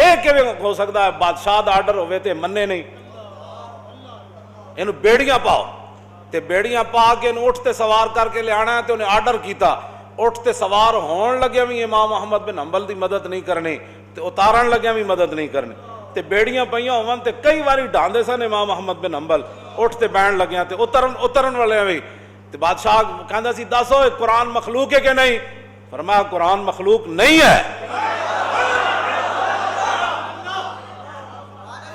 ਇਹ ਕਿਵੇਂ ਹੋ ਸਕਦਾ ਹੈ ਬਾਦਸ਼ਾਹ ਦਾ ਆਰਡਰ ਹੋਵੇ ਤੇ ਮੰਨੇ ਨਹੀਂ, ਇਹਨੂੰ ਬੇੜੀਆਂ ਪਾਓ ਤੇ ਬੇੜੀਆਂ ਪਾ ਕੇ ਇਹਨੂੰ ਉੱਠ ਤੇ ਸਵਾਰ ਕਰਕੇ ਲਿਆਣਾ ਤੇ ਉਹਨੇ ਆਰਡਰ ਕੀਤਾ। ਉੱਠ ਤੇ ਸਵਾਰ ਹੋਣ ਲੱਗਿਆ ਵੀ ਇਮਾਮ ਅਹਮਦ ਬਿਨ ਹੰਬਲ ਦੀ ਮਦਦ ਨਹੀਂ ਕਰਨੀ ਤੇ ਉਤਾਰਨ ਲੱਗਿਆ ਵੀ ਮਦਦ ਨਹੀਂ ਕਰਨੀ ਤੇ ਬੇੜੀਆਂ ਪਈਆਂ ਹੋਵਨ ਤੇ ਕਈ ਵਾਰੀ ਢਾਂਦੇ ਸਨ ਇਮਾਮ ਅਹਮਦ ਬਿਨ ਹੰਬਲ। ਉੱਠ ਤੇ ਬਹਿਣ ਲੱਗਿਆ ਤੇ ਉਤਰਨ ਵਾਲਿਆਂ ਵੀ ਤੇ ਬਾਦਸ਼ਾਹ ਕਹਿੰਦਾ ਸੀ ਦੱਸੋ ਇਹ ਕੁਰਾਨ ਮਖਲੂਕ ਹੈ ਕਿ ਨਹੀਂ? ਫਰਮਾਇਆ ਕੁਰਾਨ ਮਖਲੂਕ ਨਹੀਂ ਹੈ।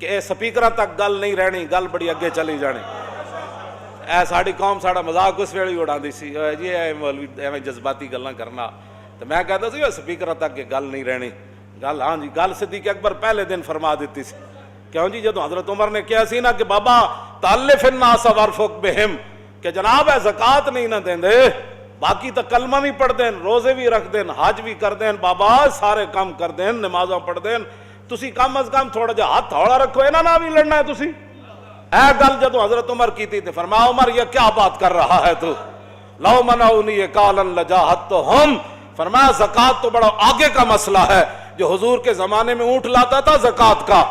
کہ اے سپیکراں تک گل نہیں رہنی، گل بڑی اگے چلی جانی۔ اے ساڑی قوم ساڑا مذاق اس ویلے اڑاندی سی، جی اے مولوی ایویں جذباتی گلاں کرنا، تو میں کہتا سی سپیکراں تک یہ گل نہیں رہنی گل۔ ہاں جی، گل صدیق اکبر پہلے دن فرما دیتی سی، کیوں جی جدوں حضرت عمر نے کہا سی نا کہ بابا تالف الناس وارفق بہم، کہ جناب ہے زکات نہیں نہ دیندے، باقی تو کلمہ بھی پڑھ دین، روزے بھی رکھ دین، حج بھی کر دین، بابا سارے کام کر دین، نمازاں پڑھ دین، تسی کم از کم تھوڑا جہا ہاتھ تھوڑا رکھو، انہاں نہ بھی لڑنا ہے تسی۔ اے گل جدو حضرت عمر کی تھی فرمایا عمر یہ کیا بات کر رہا ہے تو، لو منعونی قالا لجاہدتہم، فرمایا زکات تو بڑا آگے کا مسئلہ ہے۔ جو حضور کے زمانے میں اونٹ لاتا تھا زکات کا،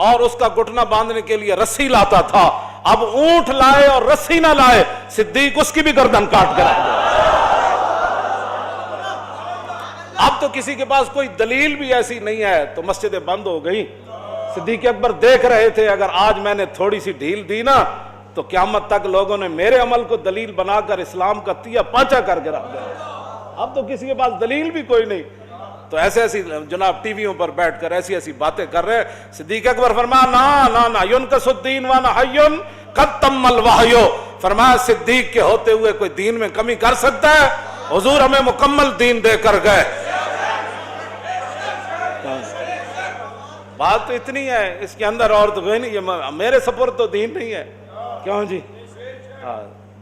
اور اس کا گھٹنا باندھنے کے لیے رسی لاتا تھا، اب اونٹ لائے اور رسی نہ لائے، صدیق اس کی بھی گردن کاٹ کر رکھ دے۔ اب تو کسی کے پاس کوئی دلیل بھی ایسی نہیں ہے تو مسجدیں بند ہو گئی۔ صدیق اکبر دیکھ رہے تھے اگر آج میں نے تھوڑی سی ڈھیل دی نا تو قیامت تک لوگوں نے میرے عمل کو دلیل بنا کر اسلام کا تیا پانچا کر کے رکھ دیا۔ اب تو کسی کے پاس دلیل بھی کوئی نہیں، تو ایسے ایسی جناب ٹی ویوں پر بیٹھ کر ایسی ایسی باتیں کر رہے۔ صدیق اکبر فرمایا نا ینقص الدین وانا حی قد تم الوحی، فرمایا صدیق کے ہوتے ہوئے کوئی دین میں کمی کر سکتا ہے؟ حضور ہمیں مکمل دین دے کر گئے۔ بات تو اتنی ہے، اس کے اندر اور تو کوئی نہیں، یہ میرے سپرد تو دین نہیں ہے، کیوں جی؟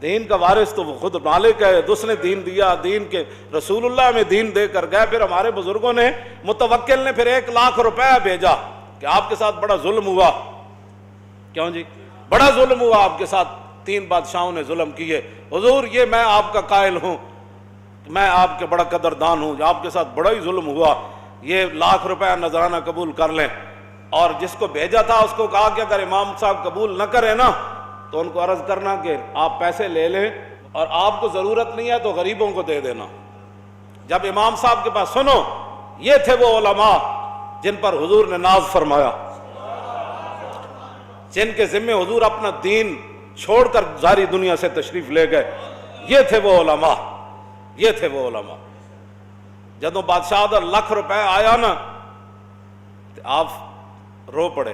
دین کا وارث تو وہ خود مالک ہے، اس نے دین دیا، دین کے رسول اللہ میں دین دے کر گئے۔ پھر ہمارے بزرگوں نے، متوکل نے پھر 1 لاکھ روپے بھیجا کہ آپ کے ساتھ بڑا ظلم ہوا، کیوں جی؟ بڑا ظلم ہوا آپ کے ساتھ، 3 بادشاہوں نے ظلم کیے، حضور یہ میں آپ کا قائل ہوں، میں آپ کے بڑا قدردان ہوں، آپ کے ساتھ بڑا ہی ظلم ہوا، یہ 1 لاکھ روپے نذرانہ قبول کر لیں۔ اور جس کو بھیجا تھا اس کو کہا کہ اگر امام صاحب قبول نہ کرے نا تو ان کو عرض کرنا کہ آپ پیسے لے لیں اور آپ کو ضرورت نہیں ہے تو غریبوں کو دے دینا۔ جب امام صاحب کے پاس سنو، یہ تھے وہ علماء جن پر حضور نے ناز فرمایا، جن کے ذمے حضور اپنا دین چھوڑ کر ساری دنیا سے تشریف لے گئے، یہ تھے وہ علماء، یہ تھے وہ علماء۔ جدوں بادشاہ دا 1 لاکھ روپے آیا نا تو آپ رو پڑے،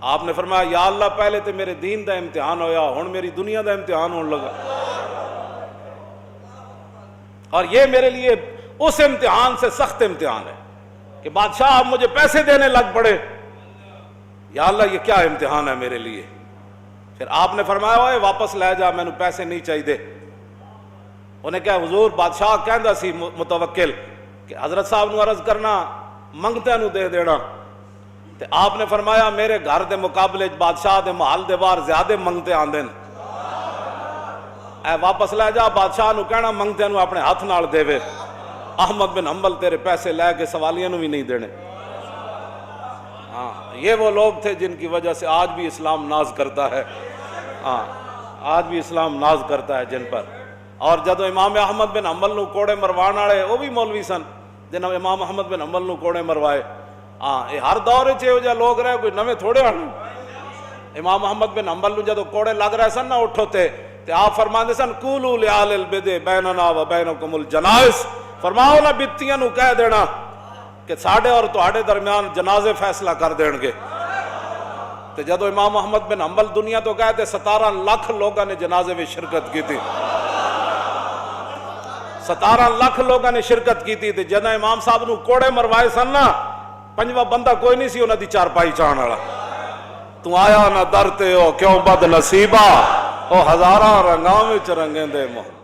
آپ نے فرمایا یا اللہ پہلے تو میرے دین دا امتحان ہویا، ہن میری دنیا دا امتحان ہونے لگا، اور یہ میرے لیے اس امتحان سے سخت امتحان ہے کہ بادشاہ آپ مجھے پیسے دینے لگ پڑے، یا اللہ یہ کیا امتحان ہے میرے لیے۔ پھر آپ نے فرمایا اوے واپس لے جا، میں نے پیسے نہیں چاہیے۔ انہیں کہا حضور بادشاہ کہندا سی متوکل کہ حضرت صاحب نو عرض کرنا منگتے نو دے دینا، تو آپ نے فرمایا میرے گھر دے مقابلے بادشاہ دے محل دے باہر زیادہ منگتے آندے، اے واپس لے جا، بادشاہ نو کہنا منگتے نو اپنے ہاتھ نال دے وے، احمد بن حنبل تیرے پیسے لے کے سوالیاں نو بھی نہیں دینے۔ ہاں یہ وہ لوگ تھے جن کی وجہ سے آج بھی اسلام ناز کرتا ہے، ہاں آج بھی اسلام ناز کرتا ہے جن پر۔ اور جدو امام احمد بن حنبل نو کوڑے مروان والے وہ بھی مولوی سن جنہوں امام احمد بن حنبل نو کوڑے مروائے۔ ہاں یہ ہر دور چ لوگ رہے، کوئی نویں تھوڑے ہن۔ امام احمد بن حنبل نو جدو کوڑے لگ رہے سن نہ اٹھو تے آپ فرماندے سن قولوا لآل البدع بیننا و بینکم الجنائز، فرماؤ نہ بتیاں نو کہہ دینا کہ ساڑھے اور تہاڑے درمیان جنازے فیصلہ کر دین گے۔ تو جدو امام احمد بن حنبل دنیا تو گئے تھے 17 لاکھ لوگوں نے جنازے میں شرکت کی تھی، 17 لاکھ لوگوں نے شرکت کی تھی۔ جدو امام صاحب نو کوڑے مروائے سن نا 5واں بندہ کوئی نہیں سی انہاں دی چارپائی چاہن والا۔ تو آیا نہ درتے ہو کیوں بد نصیبہ، او ہزاراں رنگاں وچ رنگیں دے محمد۔